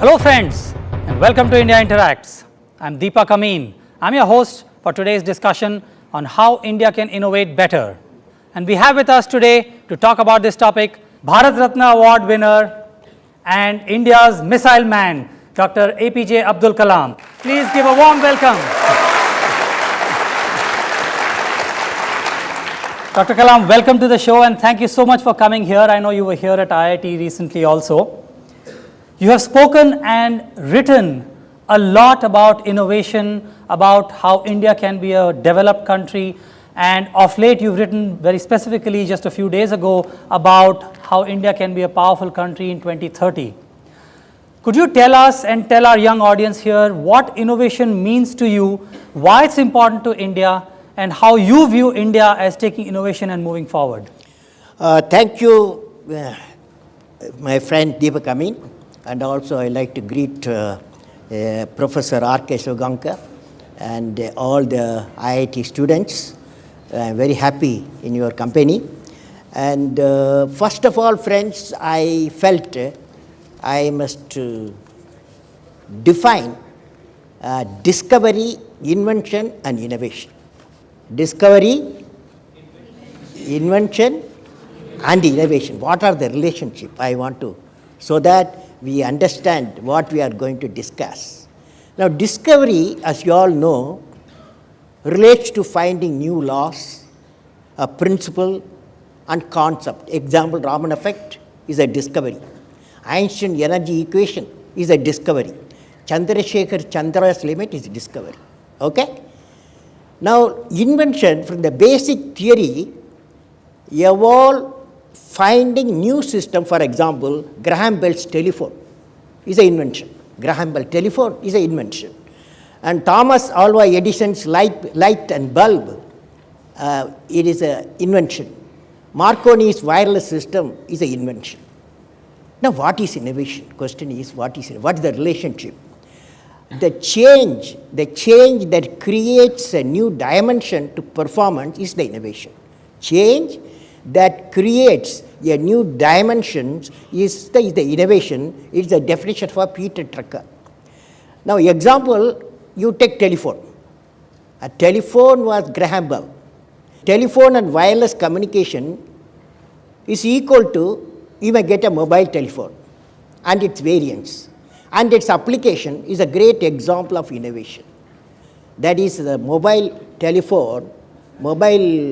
Hello friends and welcome to India Interacts. I'm Deepak Amin. I'm your host for today's discussion on how India can innovate better. And we have with us today to talk about this topic, Bharat Ratna Award winner and India's missile man, Dr. APJ Abdul Kalam. Please give a warm welcome. Dr. Kalam, welcome to the show and thank you so much for coming here. I know you were here at IIT recently also. You have spoken and written a lot about innovation, about how India can be a developed country, and of late you've written very specifically just a few days ago about how India can be a powerful country in 2030. Could you tell us and tell our young audience here what innovation means to you, why it's important to India, and how you view India as taking innovation and moving forward? Thank you, my friend Deepak Amin. And also I like to greet Professor R.K. Sugankar and all the IIT students. I'm very happy in your company. And first of all, friends, I felt I must define discovery, invention and innovation. Discovery, invention and innovation. What are the relationship I want to, so that we understand what we are going to discuss. Now, discovery, as you all know, relates to finding new laws, a principle and concept. Example, Raman effect is a discovery. Einstein energy equation is a discovery. Chandrasekhar Chandra's limit is discovery. Okay? Now, invention from the basic theory evolved finding new system. For example, Graham Bell's telephone is an invention. Graham Bell telephone is an invention. And Thomas Alva Edison's light and bulb, it is an invention. Marconi's wireless system is an invention. Now, what is innovation? Question is, what is the relationship? The change that creates a new dimension to performance is the innovation. Change that creates a new dimension is the innovation. It's the definition for Peter Drucker. Now, example, you take telephone. A telephone was Graham Bell. Telephone and wireless communication is equal to, you may get a mobile telephone and its variants. And its application is a great example of innovation. That is the mobile telephone, mobile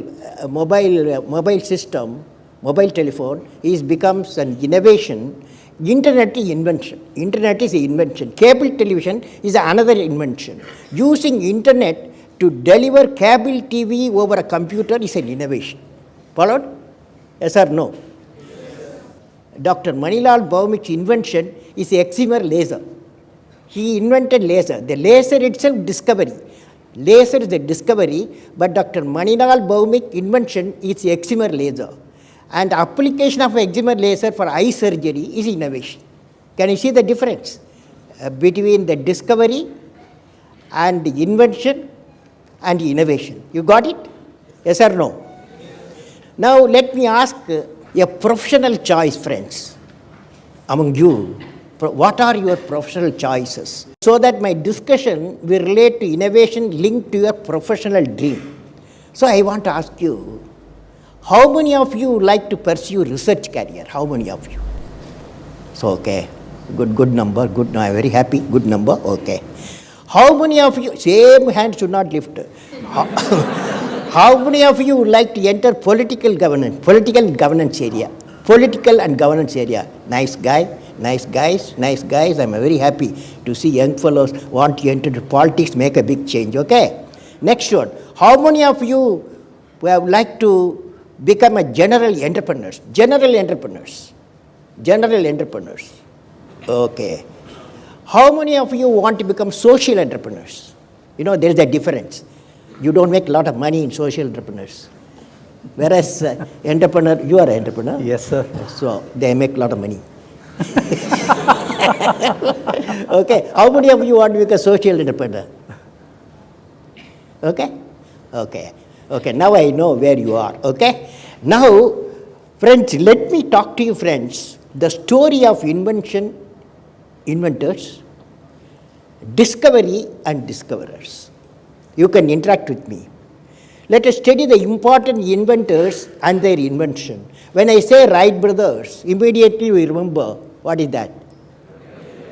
system, mobile telephone becomes an innovation. Internet is invention. Internet is an invention. Cable television is another invention. Using internet to deliver cable TV over a computer is an innovation. Followed? Yes or no? Dr. Manilal Bhaumik's invention is excimer laser. He invented laser. The laser itself discovery. Laser is a discovery, but Dr. Manilal Bhaumik's invention is excimer laser. And application of excimer laser for eye surgery is innovation. Can you see the difference between the discovery and the invention and innovation? You got it? Yes or no? Now, let me ask a professional choice, friends, among you. What are your professional choices? So that my discussion will relate to innovation linked to your professional dream. So I want to ask you, how many of you like to pursue research career? How many of you? So, okay, good number, good, I'm very happy, good number, okay. How many of you, same hand should not lift. How many of you would like to enter political and governance area? Political and governance area. Nice guy. Nice guys, I'm very happy to see young fellows want to enter politics, make a big change, okay? Next one, how many of you would like to become a general entrepreneurs? General entrepreneurs, okay. How many of you want to become social entrepreneurs? You know, there is a difference. You don't make a lot of money in social entrepreneurs. Whereas entrepreneur, you are an entrepreneur. Yes, sir. So they make a lot of money. Okay, how many of you want to become a social entrepreneur? Okay, now I know where you are, okay? Now, friends, let me talk to you, friends. The story of invention inventors, discovery and discoverers. You can interact with me. Let us study the important inventors and their invention. When I say Wright brothers, immediately we remember what is that?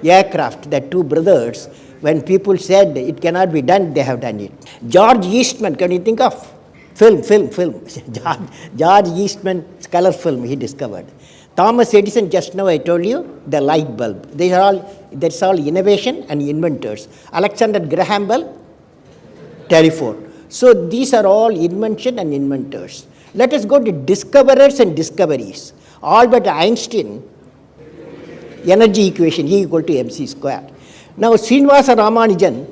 Aircraft, the two brothers. When people said it cannot be done, they have done it. George Eastman, can you think of? Film. George Eastman's color film he discovered. Thomas Edison, just now I told you, the light bulb. That's all innovation and inventors. Alexander Graham Bell, telephone. So these are all invention and inventors. Let us go to discoverers and discoveries. Albert Einstein, energy equation E equal to mc square. Now Srinivasa Ramanujan,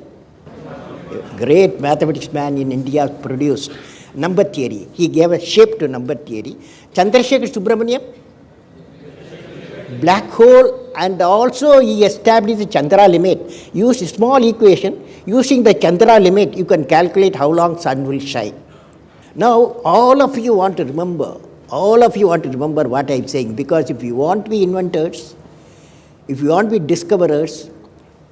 great mathematics man in India, produced number theory. He gave a shape to number theory. Chandrasekhar Subramanian, black hole, and also he established the Chandra limit. Use a small equation. Using the Chandra limit, you can calculate how long sun will shine. Now, all of you want to remember what I am saying, because if you want to be inventors, if you want to be discoverers,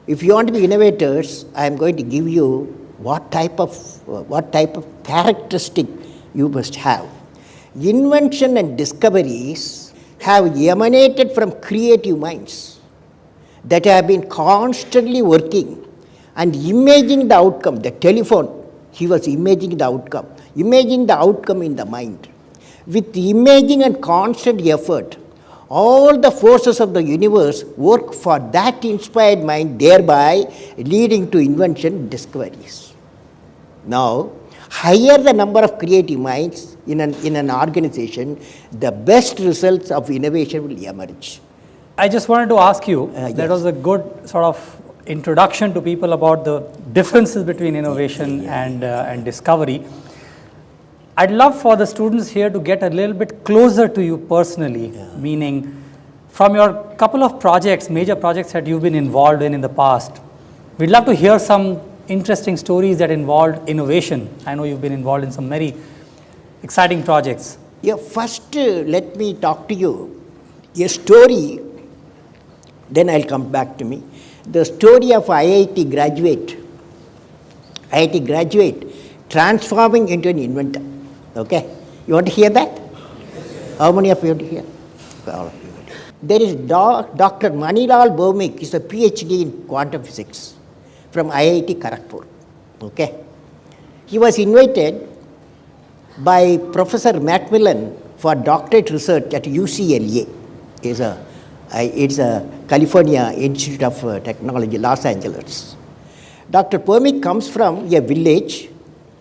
if you want to be innovators, I am going to give you what type of characteristic you must have. Invention and discoveries have emanated from creative minds that have been constantly working and imaging the outcome. The telephone, he was imaging the outcome in the mind. With imaging and constant effort, all the forces of the universe work for that inspired mind, thereby leading to invention discoveries. Now, higher the number of creative minds in an organization, the best results of innovation will emerge. I just wanted to ask you, Yes. that was a good sort of introduction to people about the differences between innovation and discovery. I'd love for the students here to get a little bit closer to you personally, meaning from your couple of projects, major projects that you've been involved in the past. We'd love to hear some interesting stories that involved innovation. I know you've been involved in some very exciting projects. Yeah, first let me talk to you a story, then I'll come back to me. The story of IIT graduate transforming into an inventor. Okay? You want to hear that? How many of you want to hear? All of you. There is Dr. Manilal Bhaumik, is a PhD in quantum physics from IIT Kharagpur. Okay? He was invited by Professor Macmillan for doctorate research at UCLA. It's a California Institute of Technology, Los Angeles. Dr. Bhaumik comes from a village.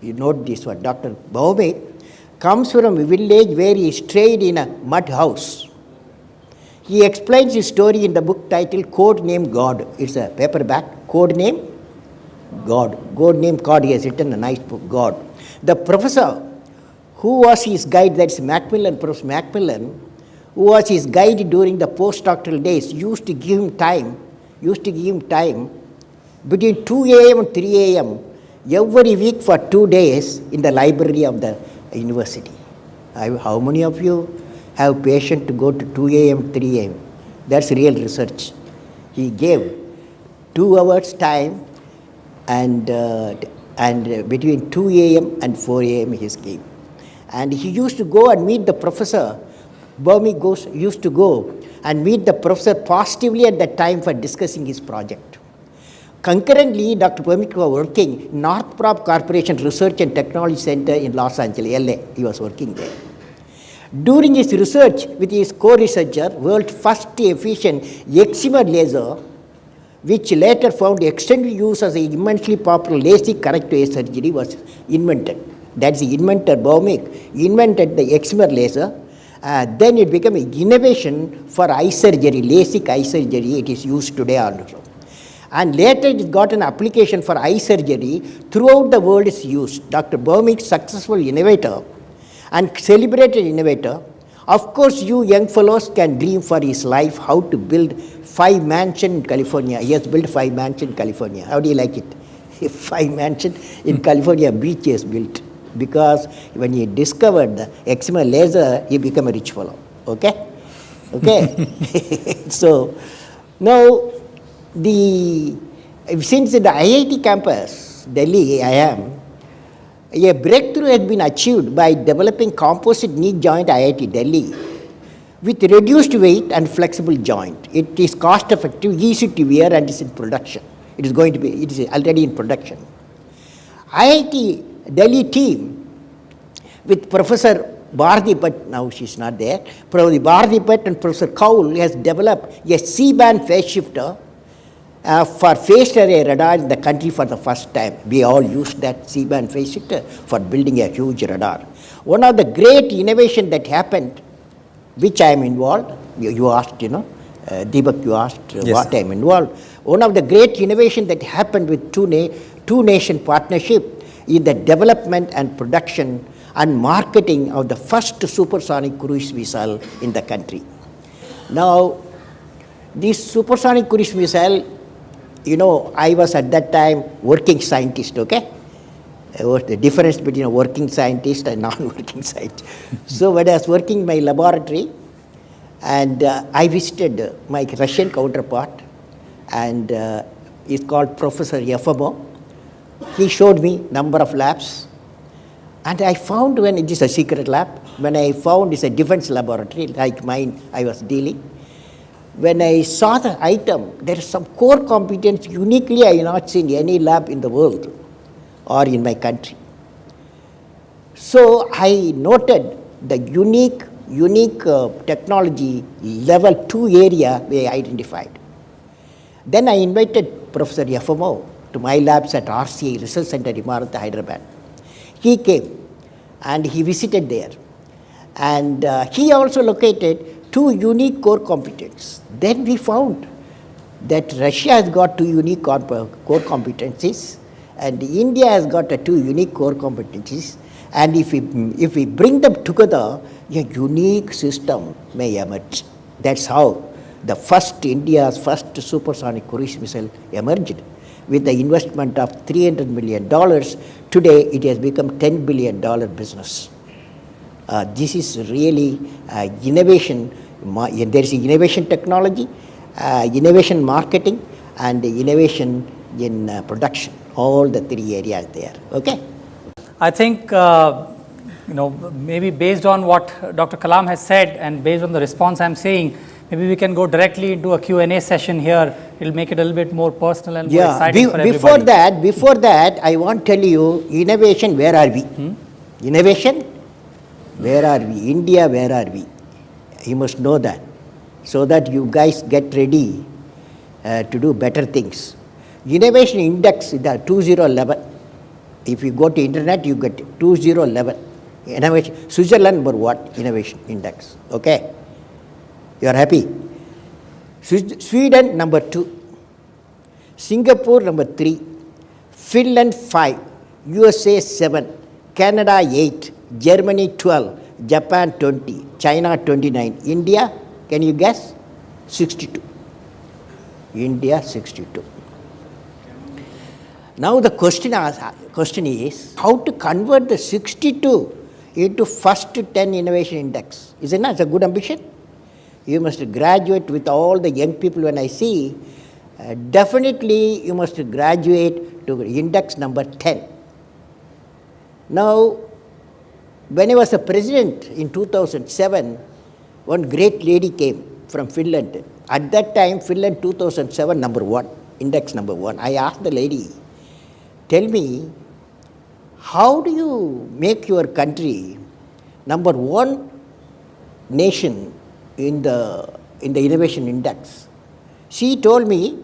You note this one. Dr. Bhaumik comes from a village where he stayed in a mud house. He explains his story in the book titled Code Name God. It's a paperback. Code Name God. Code Name God. He has written a nice book, God. The professor who was his guide, that's Macmillan, Professor Macmillan, who was his guide during the postdoctoral days, used to give him time between 2 a.m. and 3 a.m. every week for 2 days in the library of the university. How many of you have patience to go to 2 a.m., 3 a.m.? That's real research. He gave 2 hours time and between 2 a.m. and 4 a.m. he gave. And he used to go and meet the professor. Bhaumik used to go and meet the professor positively at that time for discussing his project. Concurrently, Dr. Bhaumik was working in Northrop Corporation Research and Technology Center in Los Angeles, LA. He was working there. During his research with his co-researcher, world's first efficient excimer laser, which later found extended use as an immensely popular LASIK corrective eye surgery, was invented. That's the inventor Bhaumik invented the excimer laser. Then it became an innovation for eye surgery, LASIK eye surgery. It is used today also. And later it got an application for eye surgery. Throughout the world is used. Dr. Bhaumik, successful innovator and celebrated innovator. Of course, you young fellows can dream for his life how to build 5 mansions in California. He has built 5 mansions in California. How do you like it? 5 mansions in California beach he has built. Because when he discovered the excimer laser, he became a rich fellow. Okay? Okay? So, now the since the IIT campus, Delhi, I am, a breakthrough has been achieved by developing composite knee joint IIT Delhi with reduced weight and flexible joint. It is cost effective, easy to wear, and is in production. It is already in production. IIT Delhi team with Professor Bharati Bhatt, now she is not there, Professor Bharati Bhatt and Professor Kaul has developed a C-band phase shifter for phased array radar in the country for the first time. We all used that C-band phase shifter for building a huge radar. One of the great innovation that happened, which I am involved, you asked, Deepak, you asked Yes. what I am involved. One of the great innovation that happened with two nation partnership is the development and production and marketing of the first supersonic cruise missile in the country. Now, this supersonic cruise missile, I was at that time working scientist, okay? What the difference between a working scientist and non-working scientist. So when I was working in my laboratory, and I visited my Russian counterpart, and he's called Professor Yefimov. He showed me number of labs, and I found, when it is a secret lab, when I found it's a defense laboratory like mine I was dealing, when I saw the item, there is some core competence uniquely I have not seen any lab in the world or in my country. So I noted the unique technology level 2 area we identified. Then I invited Professor Yefimov to my labs at RCA Research Center, Imarat, Hyderabad. He came and he visited there, and he also located 2 unique core competencies. Then we found that Russia has got 2 unique core competencies, and India has got 2 unique core competencies, and if we bring them together, a unique system may emerge. That's how India's first supersonic cruise missile emerged. With the investment of $300 million, today it has become $10 billion business. This is really innovation. There is innovation technology, innovation marketing, and innovation in production. All the 3 areas there. Okay. I think, maybe based on what Dr. Kalam has said and based on the response I'm seeing, maybe we can go directly into a Q&A session here. It'll make it a little bit more personal and more exciting for everybody. Before that, I want to tell you, innovation, where are we? Innovation, where are we? India, where are we? You must know that, so that you guys get ready to do better things. Innovation index is the 2011. If you go to internet, you get 2011. Innovation, Switzerland number 1 innovation index. Okay, you are happy. Sweden number 2, Singapore number 3, Finland 5, USA 7, Canada 8, Germany 12, Japan 20, China 29, India, can you guess? 62. India 62. Now the question is how to convert the 62 into first 10 innovation index. Isn't that a good ambition? You must graduate with all the young people. When I see, definitely you must graduate to index number 10. Now, when I was a president in 2007, one great lady came from Finland. At that time, Finland 2007 number 1, index number 1. I asked the lady, tell me, how do you make your country number 1 nation in the innovation index? She told me,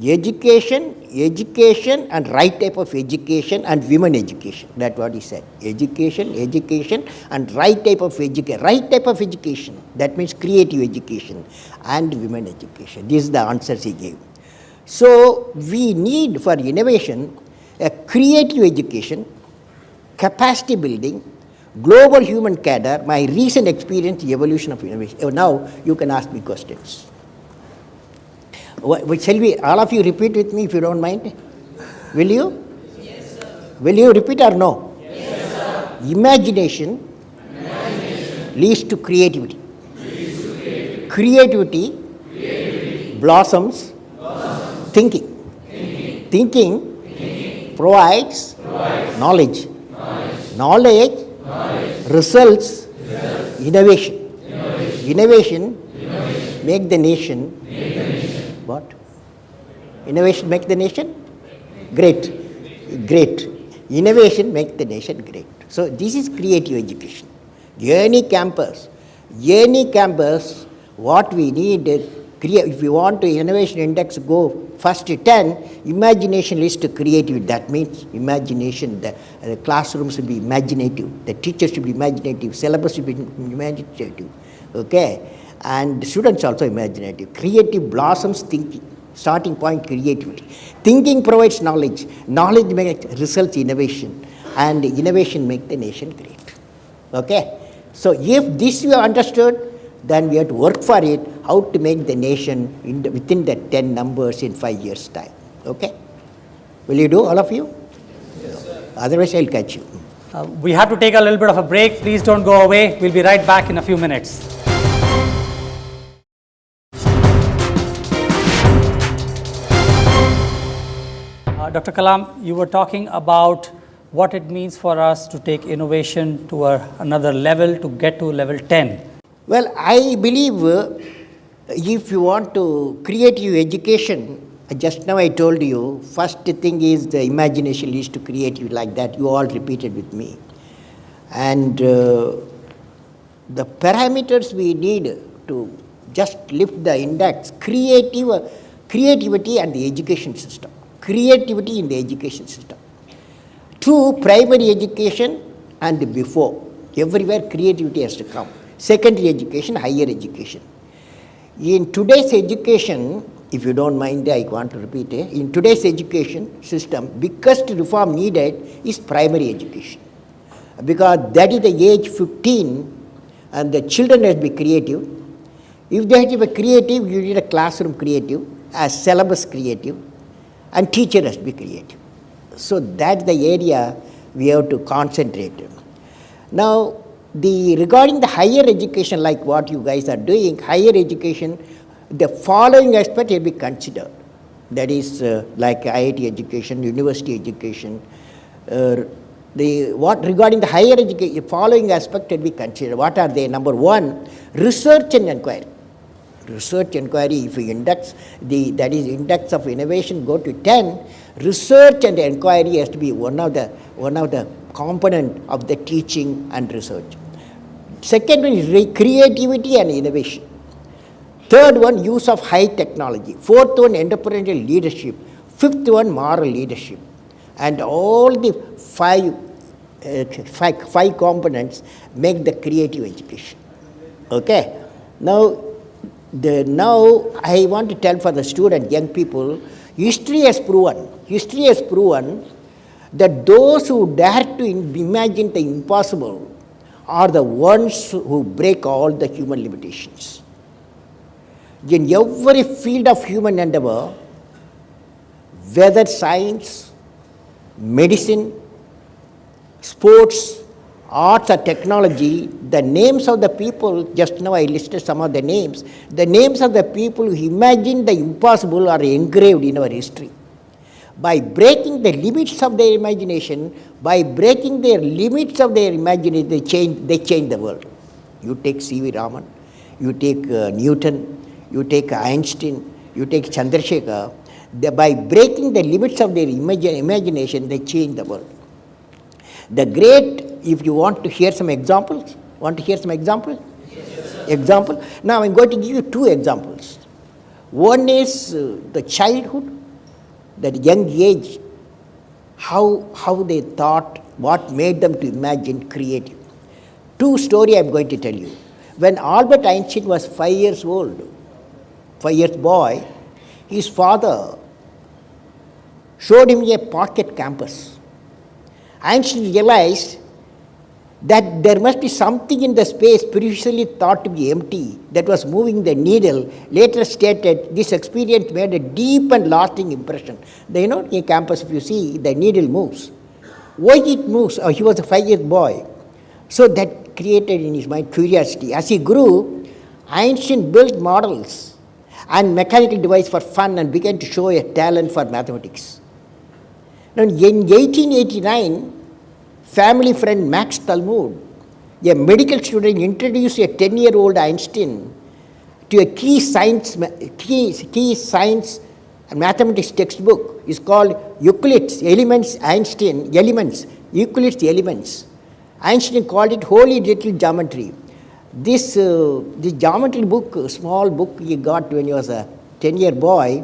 education and right type of education and women education. That's what he said. Education and right type of education. Right type of education, that means creative education and women education. This is the answers he gave. So we need for innovation a creative education, capacity building, global human cadre, my recent experience, evolution of innovation. Now you can ask me questions. Shall we, all of you repeat with me if you don't mind? Will you? Yes, sir. Will you repeat or no? Yes, sir. Imagination leads to creativity. Creativity blossoms Thinking. Thinking provides knowledge. Knowledge results innovation. Innovation make the nation what? Innovation make the nation great. Great. Innovation make the nation great. So this is creative education. Any campus, what we need, if we want to innovation index go first 10, imagination leads to creativity. That means imagination, the classrooms should be imaginative, the teachers should be imaginative, syllabus should be imaginative, okay? And students also imaginative. Creative blossoms thinking, starting point creativity. Thinking provides knowledge, knowledge makes results innovation, and innovation makes the nation great, okay? So if this you have understood, then we have to work for it, how to make the nation within the 10 numbers in 5 years' time. Okay? Will you do, all of you? Yes, sir. Otherwise, I'll catch you. We have to take a little bit of a break. Please don't go away. We'll be right back in a few minutes. Dr. Kalam, you were talking about what it means for us to take innovation to another level, to get to level 10. Well, I believe if you want to creative education, just now I told you, first thing is the imagination leads to creativity, like that. You all repeated with me. And the parameters we need to just lift the index, creativity and the education system. Creativity in the education system. To primary education and before, everywhere creativity has to come. Secondary education, higher education. In today's education, if you don't mind, I want to repeat it. In today's education system, biggest reform needed is primary education. Because that is the age 15 and the children have to be creative. If they have to be creative, you need a classroom creative, a syllabus creative, and teacher has to be creative. So that's the area we have to concentrate. Now, regarding the higher education, like what you guys are doing, higher education, the following aspect will be considered. That is like IIT education, university education. Regarding the higher education, following aspect will be considered. What are they? Number one, research and inquiry. Research inquiry, if you index, that is index of innovation go to 10, research and inquiry has to be one of the component of the teaching and research. Second one is creativity and innovation. Third one, use of high technology. Fourth one, entrepreneurial leadership. Fifth one, moral leadership. And all the five components make the creative education. Okay? Now I want to tell for the student, young people, history has proven that those who dare to imagine the impossible are the ones who break all the human limitations. In every field of human endeavor, whether science, medicine, sports, arts or technology, the names of the people, just now I listed some of the names of the people who imagined the impossible are engraved in our history. By breaking the limits of their imagination, they change the world. You take C.V. Raman, you take Newton, you take Einstein, you take Chandrasekhar. By breaking the limits of their imagination, they change the world. The great, if you want to hear some examples, Yes, example. Now I'm going to give you two examples. One is the childhood, that young age, how they thought, what made them to imagine creative. Two story I'm going to tell you. When Albert Einstein was 5 years old, 5 years boy, his father showed him a pocket compass. Einstein realized that there must be something in the space previously thought to be empty that was moving the needle. Later stated, this experience made a deep and lasting impression. In a campus, if you see, the needle moves. Why it moves? He was a 5-year-old boy. So that created in his mind curiosity. As he grew, Einstein built models and mechanical device for fun and began to show a talent for mathematics. Now, in 1889, family friend Max Talmud, a medical student, introduced a 10-year-old Einstein to a key science and mathematics textbook. Is called Euclid's Elements, Euclid's Elements. Einstein called it Holy Little Geometry. This geometry book, small book he got when he was a 10-year boy,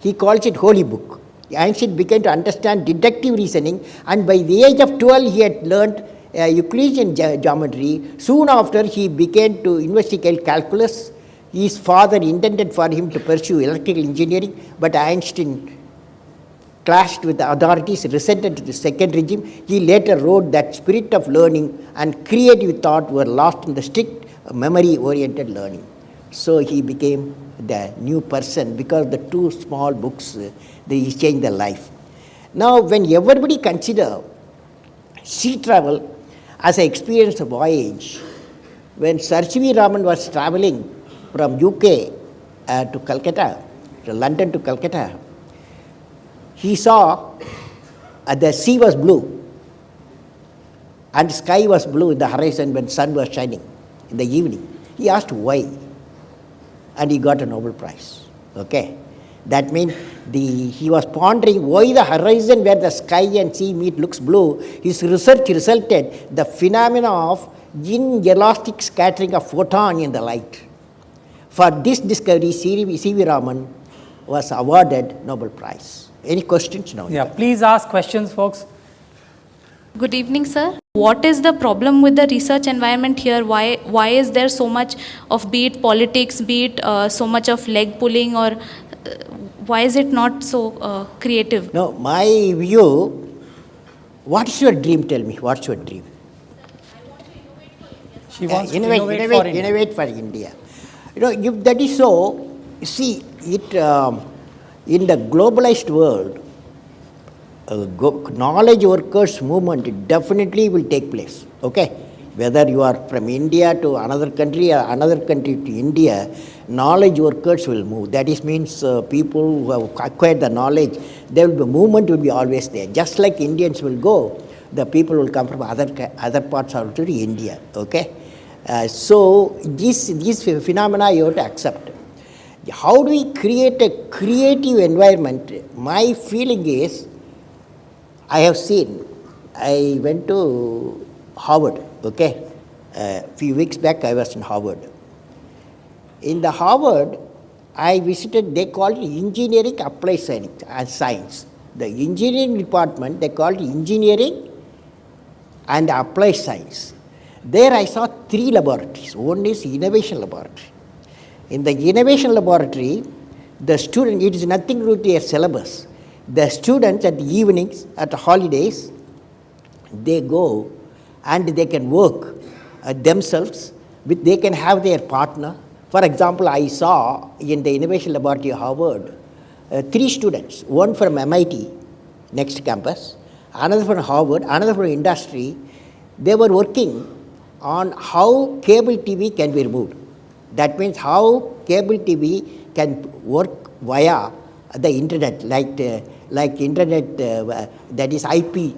he calls it Holy Book. Einstein began to understand deductive reasoning, and by the age of 12 he had learned Euclidean geometry. Soon after he began to investigate calculus. His father intended for him to pursue electrical engineering, but Einstein clashed with the authorities, resented the second regime. He later wrote that spirit of learning and creative thought were lost in the strict memory-oriented learning. So he became the new person because the two small books, they changed their life. Now, when everybody consider sea travel as an experience of voyage, when Sir C.V. Raman was traveling from UK to Calcutta, to London to Calcutta, he saw the sea was blue and sky was blue in the horizon when sun was shining in the evening. He asked why, and he got a Nobel Prize. Okay, that means he was pondering why the horizon where the sky and sea meet looks blue. His research resulted the phenomena of inelastic scattering of photon in the light. For this discovery, C.V. Raman was awarded Nobel Prize. Any questions now? Yeah, please ask questions, folks. Good evening, sir. What is the problem with the research environment here? Why is there so much of, be it politics, be it so much of leg pulling, or why is it not so creative? No, my view, what is your dream? Tell me, what's your dream? She wants to innovate for India. You know, if that is so, see, it in the globalized world, knowledge workers movement definitely will take place. Okay, whether you are from India to another country or another country to India, knowledge workers will move. That is means people who have acquired the knowledge, there will be movement will be always there. Just like Indians will go, the people will come from other parts also to India. Okay. So these phenomena you have to accept. How do we create a creative environment? My feeling is, I have seen, I went to Harvard, okay. A few weeks back I was in Harvard. In the Harvard, I visited, they call it engineering applied science. The engineering department, they call it engineering and applied science. There I saw 3 laboratories. One is innovation laboratory. In the innovation laboratory, the student, it is nothing to do with their syllabus. The students at the evenings, at the holidays, they go and they can work themselves, they can have their partner. For example, I saw in the innovation laboratory at Harvard, 3 students, one from MIT, next campus, another from Harvard, another from industry. They were working on how cable TV can be removed. That means how cable TV can work via the internet, like internet, that is IP,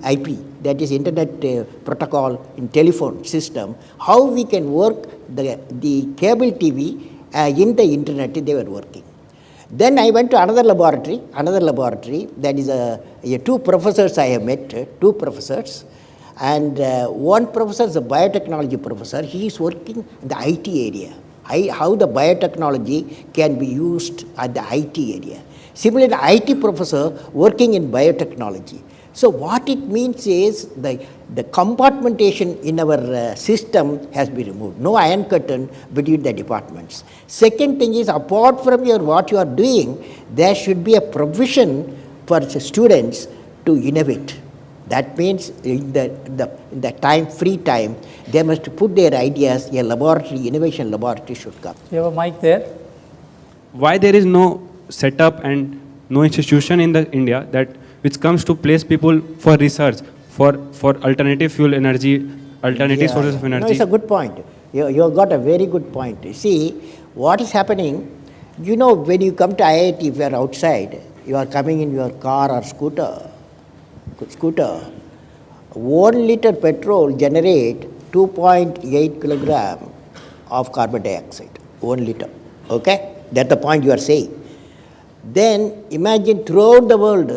that is internet protocol in telephone system. How we can work the cable TV in the internet, they were working. Then I went to another laboratory, that is 2 professors I have met, 2 professors. And one professor is a biotechnology professor. He is working in the IT area. How the biotechnology can be used at the IT area. Similarly, the IT professor working in biotechnology. So what it means is the compartmentation in our system has been removed. No iron curtain between the departments. Second thing is, apart from what you are doing, there should be a provision for students to innovate. That means in the time, free time, they must put their ideas, a laboratory, innovation laboratory should come. You have a mic there? Why there is no setup and no institution in the India that which comes to place people for research, for alternative fuel energy, alternative sources of energy? No, it's a good point. You got a very good point. You see, what is happening, You know, when you come to IIT, if you are outside, you are coming in your car or scooter, 1 liter petrol generate 2.8 kilogram of carbon dioxide, 1 liter. Okay? That's the point you are saying. Then imagine throughout the world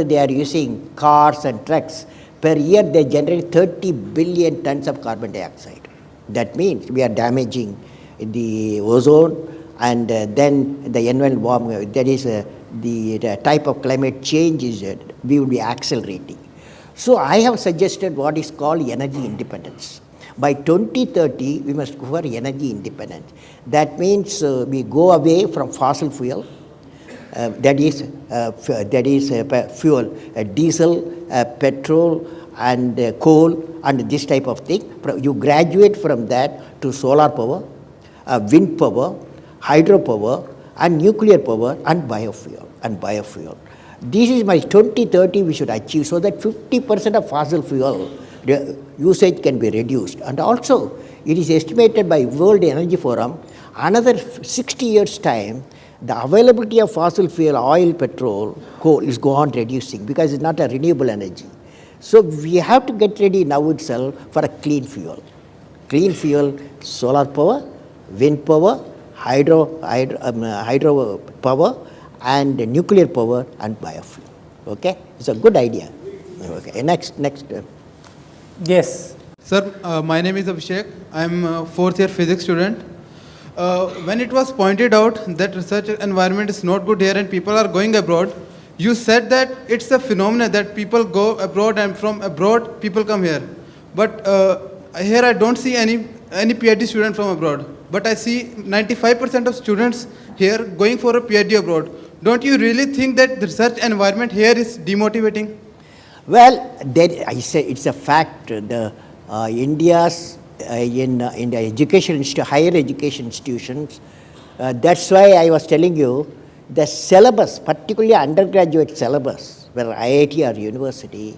they are using cars and trucks. Per year they generate 30 billion tons of carbon dioxide. That means we are damaging the ozone, and then the environment warming. That is the type of climate change is we will be accelerating. So I have suggested what is called energy independence. By 2030, we must go for energy independence. That means we go away from fossil fuel. That is fuel, diesel, petrol, and coal, and this type of thing. You graduate from that to solar power, wind power, hydropower, and nuclear power, and biofuel. This is my 2030 we should achieve, so that 50% of fossil fuel usage can be reduced. And also, it is estimated by World Energy Forum, another 60 years' time, the availability of fossil fuel, oil, petrol, coal is go on reducing because it's not a renewable energy. So we have to get ready now itself for a clean fuel. Clean fuel, solar power, wind power, hydro power, and nuclear power, and biofuel. Okay? It's a good idea. Okay. Next. Yes. Sir, my name is Abhishek. I am a fourth year physics student. When it was pointed out that research environment is not good here and people are going abroad, you said that it's a phenomenon that people go abroad and from abroad people come here. But here I don't see any PhD student from abroad. But I see 95% of students here going for a PhD abroad. Don't you really think that the research environment here is demotivating? Well, I say it's a fact. The India's in the education higher education institutions. That's why I was telling you the syllabus, particularly undergraduate syllabus, where IIT or university,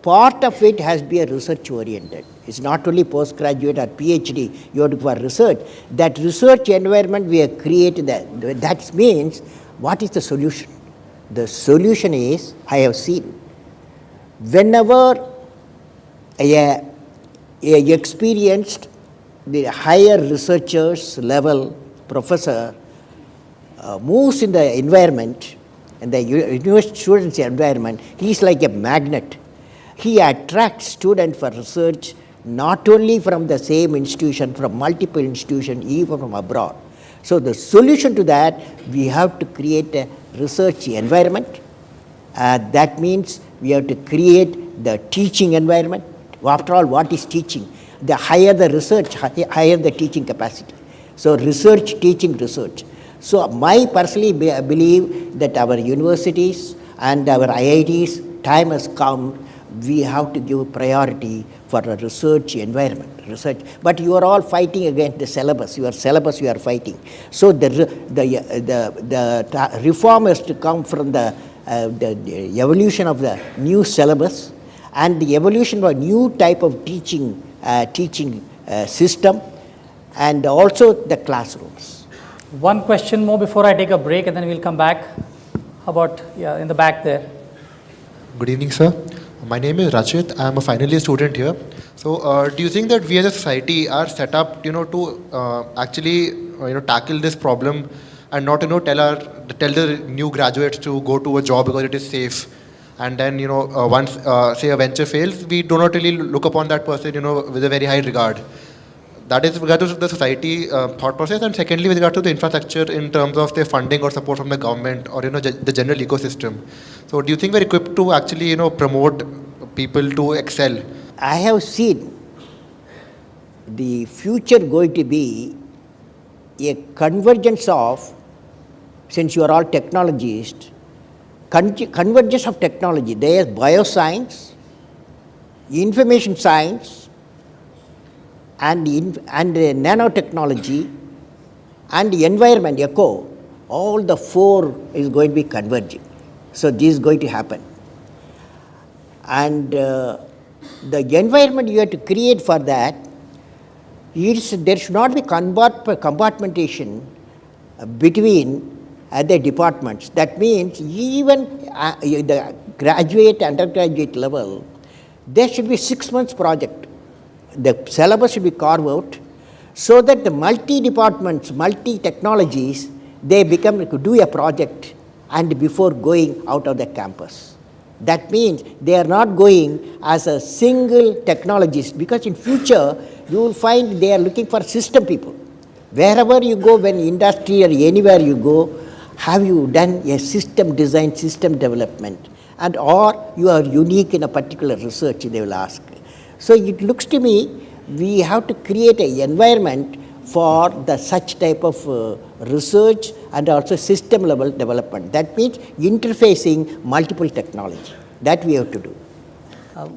part of it has to be a research oriented. It's not only postgraduate or PhD. You have to go for research. That research environment we have created. That means what is the solution? The solution is I have seen. Whenever a experienced, the higher researchers level professor moves in the environment, in the university students' environment, he is like a magnet. He attracts students for research not only from the same institution, from multiple institutions, even from abroad. So the solution to that, we have to create a research environment. That means we have to create the teaching environment. After all, what is teaching? The higher the research, higher the teaching capacity. So research, teaching, research. So I personally believe that our universities and our IITs, time has come, we have to give priority for a research environment. But you are all fighting against the syllabus. Your syllabus you are fighting. So the reform has to come from the evolution of the new syllabus and the evolution of a new type of teaching system, and also the classrooms. One question more before I take a break, and then we'll come back. How about, in the back there? Good evening, sir. My name is Rachit. I am a final year student here. So, do you think that we as a society are set up, to actually, tackle this problem and not, tell the new graduates to go to a job because it is safe, and then, once say a venture fails, we do not really look upon that person, with a very high regard. That is with regard to the society thought process, and secondly with regard to the infrastructure in terms of their funding or support from the government or the general ecosystem. So do you think we're equipped to actually promote people to excel? I have seen the future going to be a convergence of, since you are all technologists, convergence of technology. There is bioscience, information science, and nanotechnology, and the environment, eco, all the four is going to be converging. So this is going to happen. And the environment you have to create for that, there should not be compartmentation. between the departments. That means even the graduate, undergraduate level, there should be 6 months project. The syllabus should be carved out so that the multi-departments, multi-technologies, they could do a project and before going out of the campus. That means they are not going as a single technologist, because in future you will find they are looking for system people. Wherever you go, when industry or anywhere you go, have you done a system design, system development, and or you are unique in a particular research, they will ask. So it looks to me we have to create an environment for the such type of research and also system level development. That means interfacing multiple technology. That we have to do.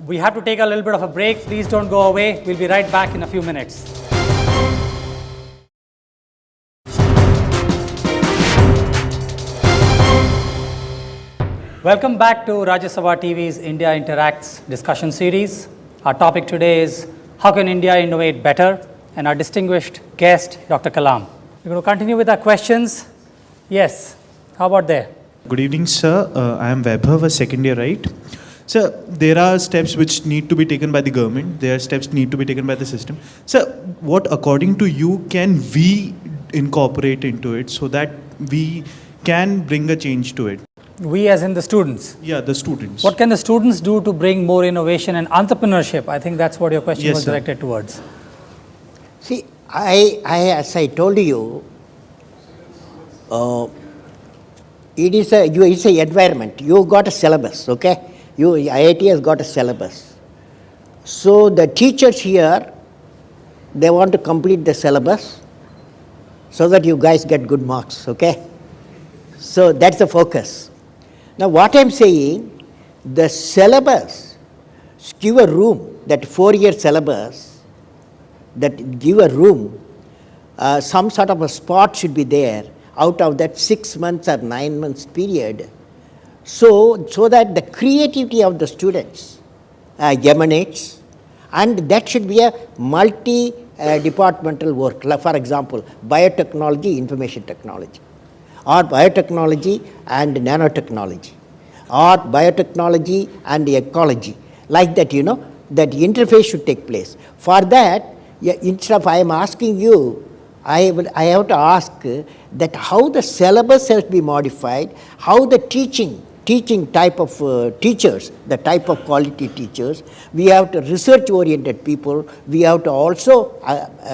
We have to take a little bit of a break. Please don't go away. We'll be right back in a few minutes. Welcome back to Rajya Sabha TV's India Interacts discussion series. Our topic today is how can India innovate better? And our distinguished guest, Dr. Kalam. We're going to continue with our questions. Yes, how about there? Good evening, sir. I am Vaibhav, a second year, right? Sir, there are steps which need to be taken by the government. There are steps need to be taken by the system. Sir, what according to you can we incorporate into it so that we can bring a change to it? We as in the students. Yeah, the students. What can the students do to bring more innovation and entrepreneurship? I think that's what your question Yes, was sir. directed towards. See, as I told you, it's a environment. You got a syllabus, okay? IIT has got a syllabus. So the teachers here, they want to complete the syllabus so that you guys get good marks, okay? So that's the focus. Now what I'm saying, the syllabus, give a room, that 4-year syllabus, that give a room, some sort of a spot should be there out of that 6 months or 9 months period, so that the creativity of the students emanates, and that should be a multi-departmental work. Like for example, biotechnology, information technology, or biotechnology and nanotechnology, or biotechnology and ecology. Like that, that interface should take place. For that, instead of I am asking you, I have to ask that how the syllabus has been modified, how the teaching type of teachers, the type of quality teachers, we have to research-oriented people, we have to also,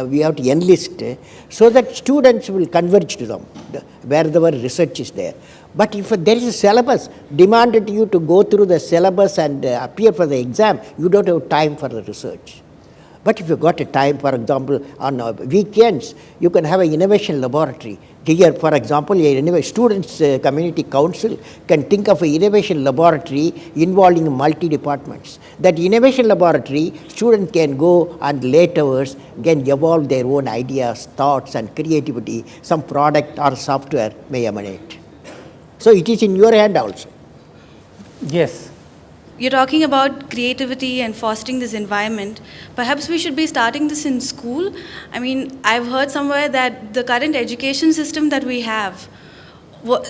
we have to enlist so that students will converge to them, wherever research is there. But if there is a syllabus demanded you to go through the syllabus and appear for the exam, you don't have time for the research. But if you got a time, for example, on weekends, you can have an innovation laboratory. Here, for example, a students' community council can think of an innovation laboratory involving multi-departments. That innovation laboratory, students can go and late hours can evolve their own ideas, thoughts and creativity. Some product or software may emanate. So it is in your hand also. Yes. You're talking about creativity and fostering this environment. Perhaps we should be starting this in school. I mean, I've heard somewhere that the current education system that we have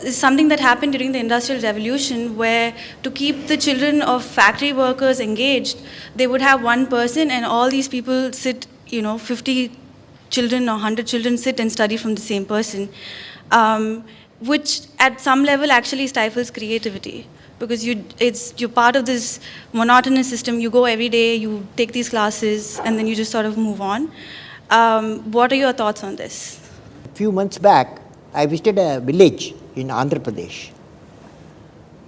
is something that happened during the Industrial Revolution, where to keep the children of factory workers engaged, they would have one person and all these people sit, 50 children or 100 children sit and study from the same person, which at some level actually stifles creativity. Because you're part of this monotonous system. You go every day, you take these classes, and then you just sort of move on. What are your thoughts on this? A few months back, I visited a village in Andhra Pradesh.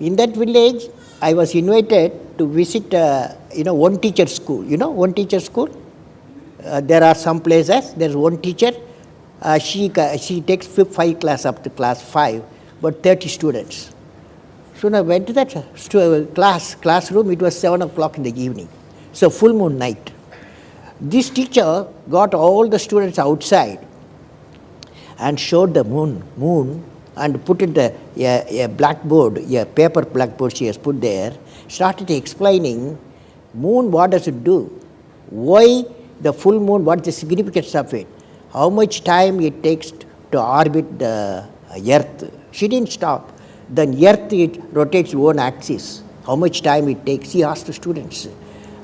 In that village, I was invited to visit, one teacher school. One teacher school? There are some places, there's one teacher. She takes 5 class up to class 5, but 30 students. So when I went to that classroom, it was 7 o'clock in the evening. So full moon night. This teacher got all the students outside and showed the moon and put it a blackboard, a paper blackboard she has put there, started explaining moon, what does it do? Why the full moon, what is the significance of it? How much time it takes to orbit the Earth. She didn't stop. Then Earth, it rotates its own axis. How much time it takes? She asked the students.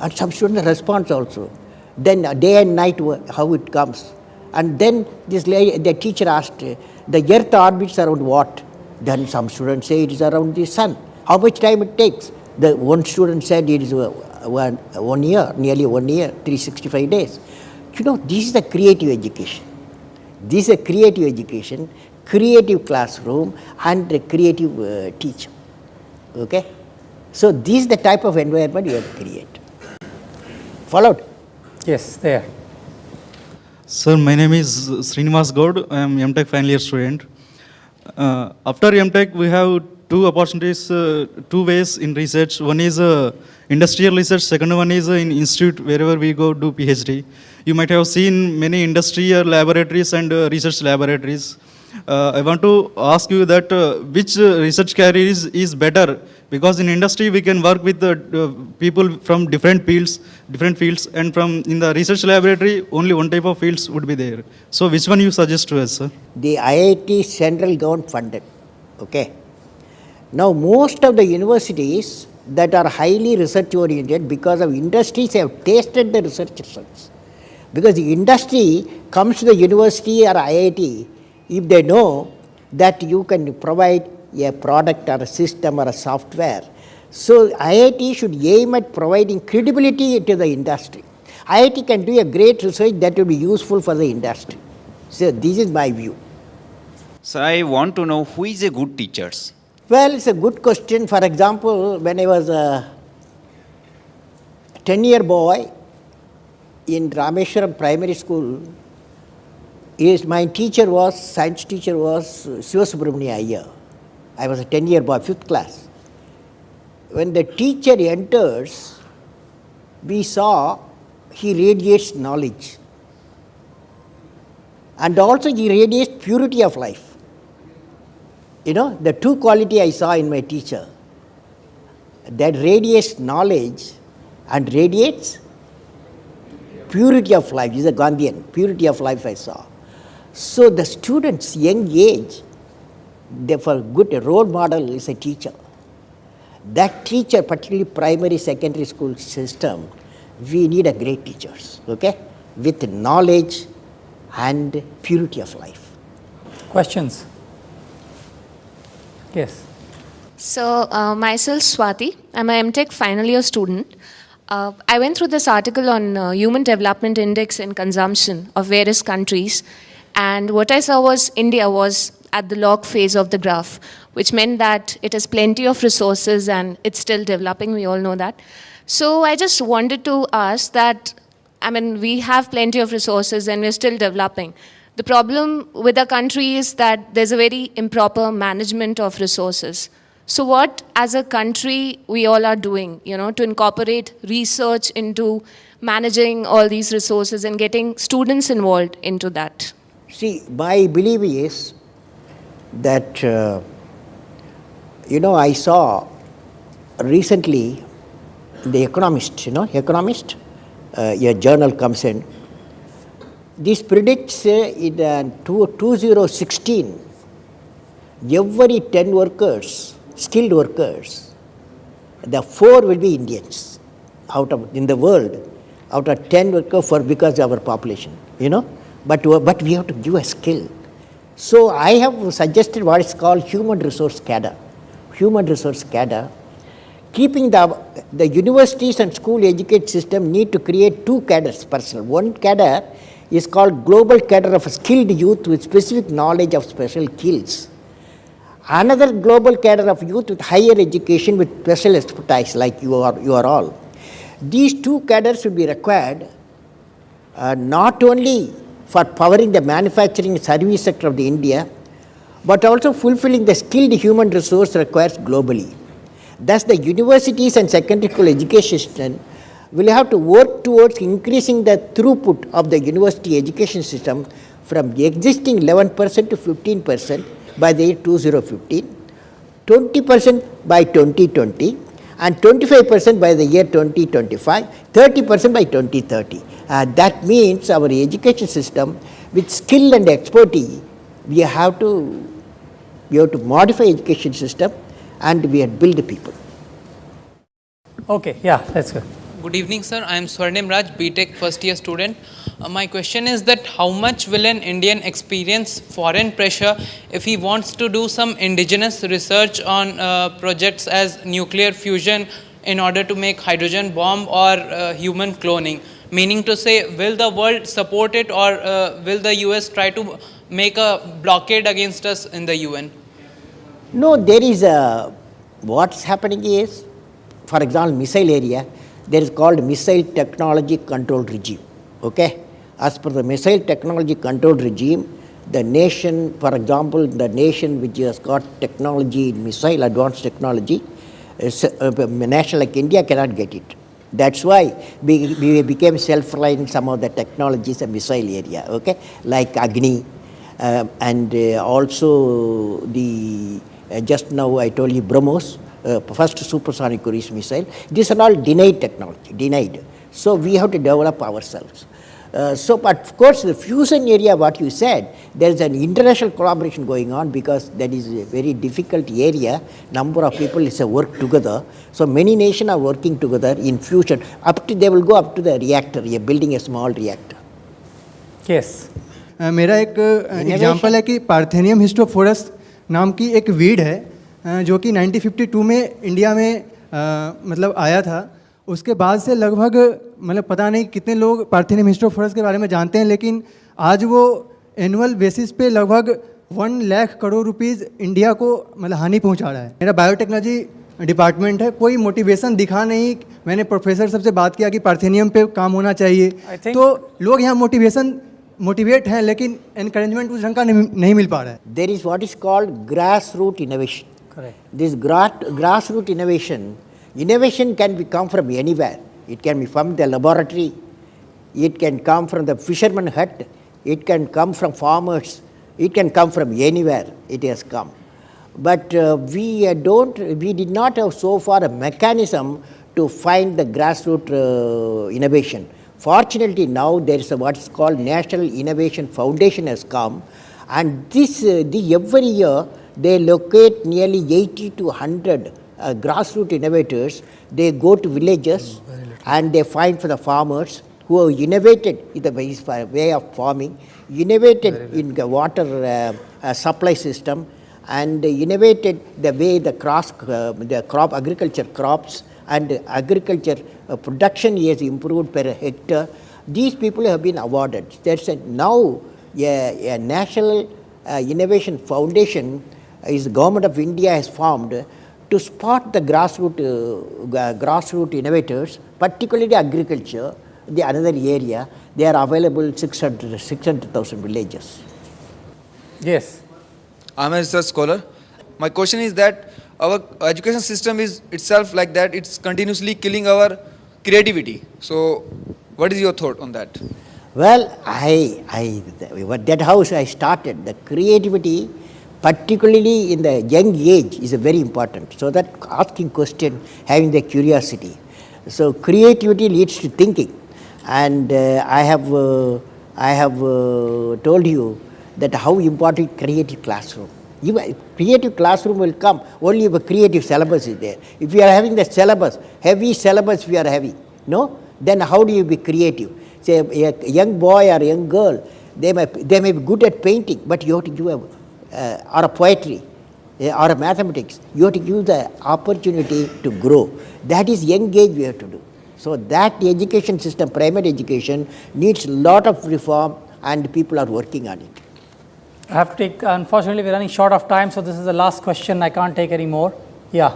And some students respond also. Then day and night, how it comes. And then this lady, the teacher asked, the Earth orbits around what? Then some students say it is around the sun. How much time it takes? The one student said it is 1 year, nearly 1 year, 365 days. You know, this is the creative education. This is a creative education, creative classroom, and a creative teacher. Okay? So this is the type of environment you have to create. Followed? Yes, there. Sir, my name is Srinivas Gaud. I am M.Tech final year student. After M.Tech, we have two opportunities, two ways in research. One is industrial research. Second one is in institute, wherever we go do PhD. You might have seen many industrial laboratories and research laboratories. I want to ask you that which research career is better, because in industry we can work with people from different fields, and from in the research laboratory only one type of fields would be there. So which one you suggest to us, sir? The IIT central government funded. Okay. Now most of the universities that are highly research oriented, because of industries have tasted the research results. Because the industry comes to the university or IIT if they know that you can provide a product or a system or a software. So IIT should aim at providing credibility to the industry. IIT can do a great research that will be useful for the industry. So this is my view. So I want to know who is a good teachers. Well, it's a good question. For example, when I was a 10-year boy in Rameshwaram Primary School, my teacher was, science teacher was Sivasubramania Iyer. I was a 10-year boy, 5th class. When the teacher enters, we saw he radiates knowledge. And also he radiates purity of life. You know, the two quality I saw in my teacher, that radiates knowledge and radiates purity of life. He's a Gandhian, purity of life I saw. So the students, young age, for a good role model is a teacher. That teacher, particularly primary, secondary school system, we need a great teachers, okay, with knowledge and purity of life. Questions? Yes. So, myself Swati, I'm a MTech final year student. I went through this article on Human Development Index and consumption of various countries, and what I saw was India was at the log phase of the graph, which meant that it has plenty of resources and it's still developing, we all know that. So I just wanted to ask that, I mean, we have plenty of resources and we're still developing. The problem with our country is that there's a very improper management of resources. So what, as a country, we all are doing, you know, to incorporate research into managing all these resources and getting students involved into that? See, my belief is that, I saw recently The Economist, Economist, a journal comes in. This predicts in 2016, every 10 workers, skilled workers, the 4 will be Indians in the world, out of 10 workers because of our population, But we have to give a skill. So I have suggested what is called human resource cadre. Human resource cadre. Keeping the universities and school education system need to create 2 cadres personal. One cadre is called global cadre of skilled youth with specific knowledge of special skills. Another global cadre of youth with higher education with special expertise like you are all. These 2 cadres will be required not only for powering the manufacturing service sector of the India, but also fulfilling the skilled human resource required globally. Thus, the universities and secondary school education system will have to work towards increasing the throughput of the university education system from the existing 11% to 15% by the year 2015, 20% by 2020, and 25% by the year 2025, 30% by 2030. That means our education system with skill and expertise, we have to We have to modify education system and we have to build the people. Okay, yeah, that's good. Good evening, sir. I am Swarnim Raj, BTech first year student. My question is that how much will an Indian experience foreign pressure if he wants to do some indigenous research on projects as nuclear fusion in order to make hydrogen bomb or human cloning? Meaning to say, will the world support it, or will the US try to make a blockade against us in the UN? No, there is a, what's happening is, for example, missile area, there is called missile technology control regime. Okay? As per the missile technology control regime, the nation, for example, the nation which has got technology, missile advanced technology, a nation like India cannot get it. That's why we became self-reliant in some of the technologies in missile area, okay? Like Agni, and also the, just now I told you BrahMos, first supersonic cruise missile. These are all denied technology, denied. So we have to develop ourselves. But of course, the fusion area, what you said, there is an international collaboration going on because that is a very difficult area. Number of people is a work together. So many nations are working together in fusion. Up to, they will go up to the reactor, building a small reactor. Yes. मेरा एक example है कि parthenium हिस्टोफोरस नाम की एक weed है जो कि 1952 में इंडिया में मतलब आया था. उसके बाद से लगभग मतलब पता नहीं कितने लोग पार्थेनियम हिस्टोफोरस के बारे में जानते हैं, लेकिन आज वो एनुअल बेसिस पे लगभग 1 लाख करोड़ रुपीस इंडिया को मतलब हानि पहुंचा रहा है. मेरा बायोटेक्नोलॉजी डिपार्टमेंट है, कोई मोटिवेशन दिखा नहीं. मैंने प्रोफेसर सबसे बात किया कि पार्थेनियम पे काम होना चाहिए, तो लोग यहाँ मोटिवेट हैं, लेकिन एनकरेजमेंट उस ढंग का नहीं मिल पा रहा है. There is what is called grassroots innovation. Correct. This grassroots innovation can come from anywhere. It can be from the laboratory, it can come from the fisherman hut, it can come from farmers, it can come from anywhere it has come. But we did not have so far a mechanism to find the grassroots innovation. Fortunately now there is what is called National Innovation Foundation has come, and this every year they locate nearly 80 to 100 grassroots innovators. They go to villages and they find for the farmers who have innovated in the way of farming, innovated in the water supply system, and innovated the way the crop agriculture crops and agriculture production is improved per hectare. These people have been awarded. There's now a National Innovation Foundation is the government of India has formed to spot the grassroots innovators, particularly agriculture, the another area. They are available 600,000 villages. Yes. I'm a research scholar. My question is that our education system is itself like that. It's continuously killing our creativity. So, what is your thought on that? Well, that house I started. The creativity, particularly in the young age, is very important. So that asking question, having the curiosity. So creativity leads to thinking, and I have told you that how important creative classroom. Creative classroom will come only if a creative syllabus is there. If you are having the syllabus, heavy syllabus, we are heavy, no? Then how do you be creative? Say a young boy or a young girl, they may be good at painting, but you have to give or a poetry or a mathematics. You have to give the opportunity to grow. That is young age we have to do. So that education system, primary education, needs a lot of reform, and people are working on it. I have to take, unfortunately we're running short of time, so this is the last question. I can't take any more. Yeah.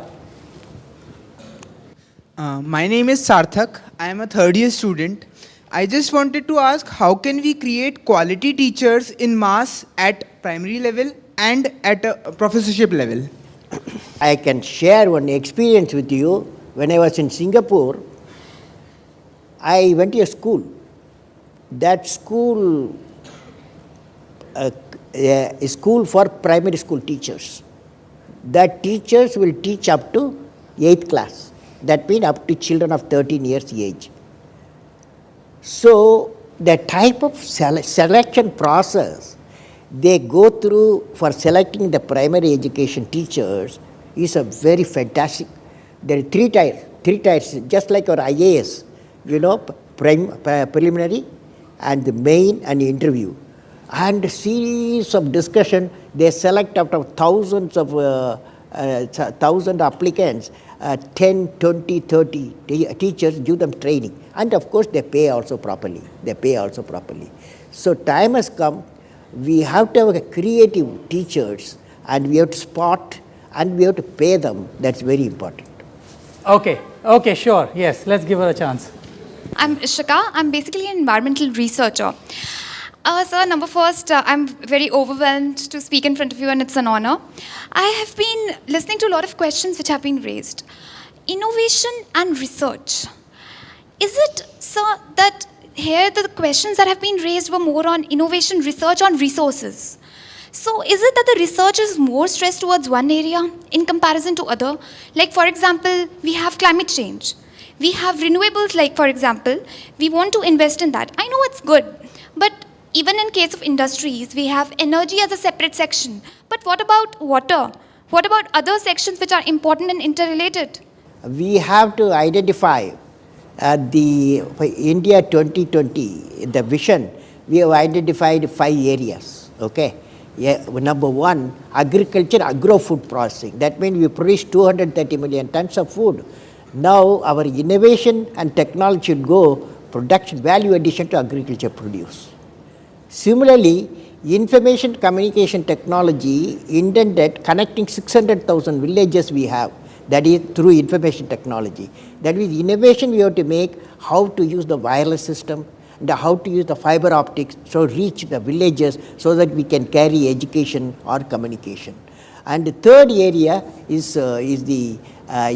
My name is Sarthak. I am a third year student. I just wanted to ask, how can we create quality teachers in mass at primary level and at a professorship level? I can share one experience with you. When I was in Singapore, I went to a school. That school a school for primary school teachers. That teachers will teach up to 8th class. That means up to children of 13 years age. So the type of selection process, they go through for selecting the primary education teachers is a very fantastic. There are three tiers, just like our IAS, preliminary and the main and the interview. And a series of discussion, they select out of thousands of 1,000 applicants, 10, 20, 30 teachers, give them training. And of course, they pay also properly. So time has come, we have to have creative teachers, and we have to spot and we have to pay them. That's very important. Okay, sure. Yes, let's give her a chance. I'm Ishika. I'm basically an environmental researcher. Sir, number first, I'm very overwhelmed to speak in front of you, and it's an honor. I have been listening to a lot of questions which have been raised. Innovation and research. Is it, sir, that here the questions that have been raised were more on innovation, research on resources? So is it that the research is more stressed towards one area in comparison to other? Like, for example, we have climate change. We have renewables, like, for example, we want to invest in that. I know it's good, but even in case of industries, we have energy as a separate section. But what about water? What about other sections which are important and interrelated? We have to identify for India 2020, the vision, we have identified 5 areas, okay? Number 1, agriculture, agro-food processing. That means we produce 230 million tons of food. Now our innovation and technology should go production, value addition to agriculture produce. Similarly, information communication technology intended connecting 600,000 villages we have, that is through information technology. That is innovation we have to make, how to use the wireless system, and how to use the fiber optics, so reach the villages so that we can carry education or communication. And the third area is the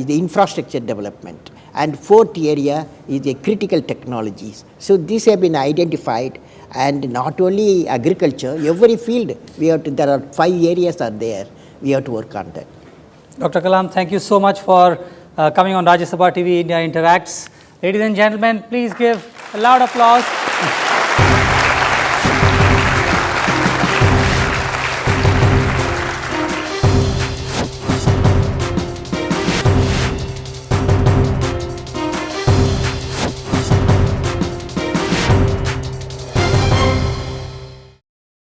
infrastructure development. And fourth area is the critical technologies. So these have been identified, and not only agriculture, every field, there are 5 areas are there, we have to work on that. Dr. Kalam, thank you so much for coming on Rajya Sabha TV India Interacts. Ladies and gentlemen, please give a loud applause